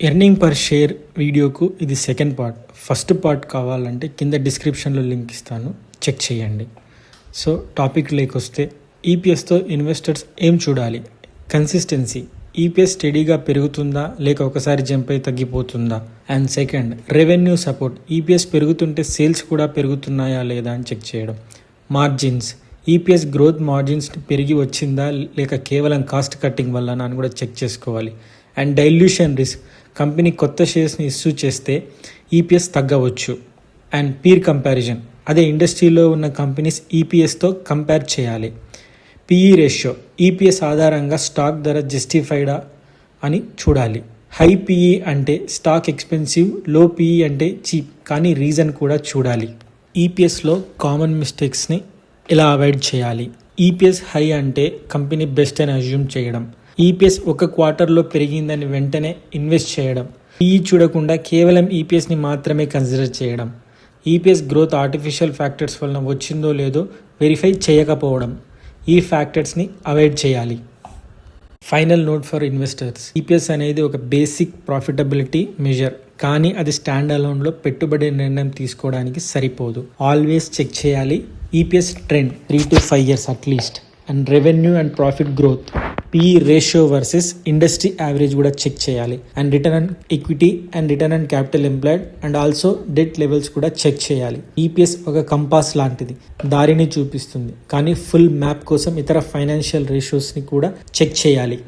Earning per share వీడియోకు ఇది second part. First part కావాలంటే కింద డిస్క్రిప్షన్లో లింక్ ఇస్తాను, చెక్ చేయండి. సో టాపిక్ లేకొస్తే ఈపీఎస్తో ఇన్వెస్టర్స్ ఏం చూడాలి? కన్సిస్టెన్సీ, ఈపీఎస్ స్టడీగా పెరుగుతుందా లేక ఒకసారి జంప్ అయి తగ్గిపోతుందా? And second, revenue support, EPS పెరుగుతుంటే సేల్స్ కూడా పెరుగుతున్నాయా లేదా అని చెక్ చేయడం. మార్జిన్స్, ఈపీఎస్ గ్రోత్ మార్జిన్స్ పెరిగి వచ్చిందా లేక కేవలం కాస్ట్ కట్టింగ్ వల్ల అని కూడా చెక్ చేసుకోవాలి. అండ్ డైల్యూషన్ రిస్క్, కంపెనీ కొత్త షేర్స్ని ఇష్యూ చేస్తే ఈపీఎస్ తగ్గవచ్చు. అండ్ పీర్ కంపారిజన్, అదే ఇండస్ట్రీలో ఉన్న కంపెనీస్ ఈపీఎస్తో కంపేర్ చేయాలి. పిఈ రేషియో, ఈపీఎస్ ఆధారంగా స్టాక్ ధర జస్టిఫైడా అని చూడాలి. హై పిఈ అంటే స్టాక్ ఎక్స్పెన్సివ్, లో పిఈ అంటే చీప్, కానీ రీజన్ కూడా చూడాలి. ఈపీఎస్లో కామన్ మిస్టేక్స్ని ఎలా అవాయిడ్ చేయాలి? ఈపీఎస్ హై అంటే కంపెనీ బెస్ట్ అని అజ్యూమ్ చేయడం. ఈపీఎస్ ఒక క్వార్టర్లో పెరిగిందని వెంటనే ఇన్వెస్ట్ చేయడం. పిఈ చూడకుండా కేవలం ఈపీఎస్ని మాత్రమే కన్సిడర్ చేయడం. ఈపీఎస్ గ్రోత్ ఆర్టిఫిషియల్ ఫ్యాక్టర్స్ వలన వచ్చిందో లేదో వెరిఫై చేయకపోవడం. ఈ ఫ్యాక్టర్స్ని అవాయిడ్ చేయాలి. Final note for investors, EPS అనేది ఒక బేసిక్ ప్రాఫిటబిలిటీ మెజర్, కానీ అది స్టాండ్ అలోన్లో పెట్టుబడి నిర్ణయం తీసుకోవడానికి సరిపోదు. ఆల్వేస్ చెక్ చేయాలి EPS trend 3 to 5 years at least. And revenue and profit growth, PE ratio versus industry average కూడా చెక్ చేయాలి. And return on equity and return on capital employed and also debt levels కూడా check చేయాలి. EPS ఒక compass లాంటిది, దారిని చూపిస్తుంది, కానీ full map కోసం ఇతర ఫైనాన్షియల్ రేషియోస్ని కూడా చెక్ చేయాలి.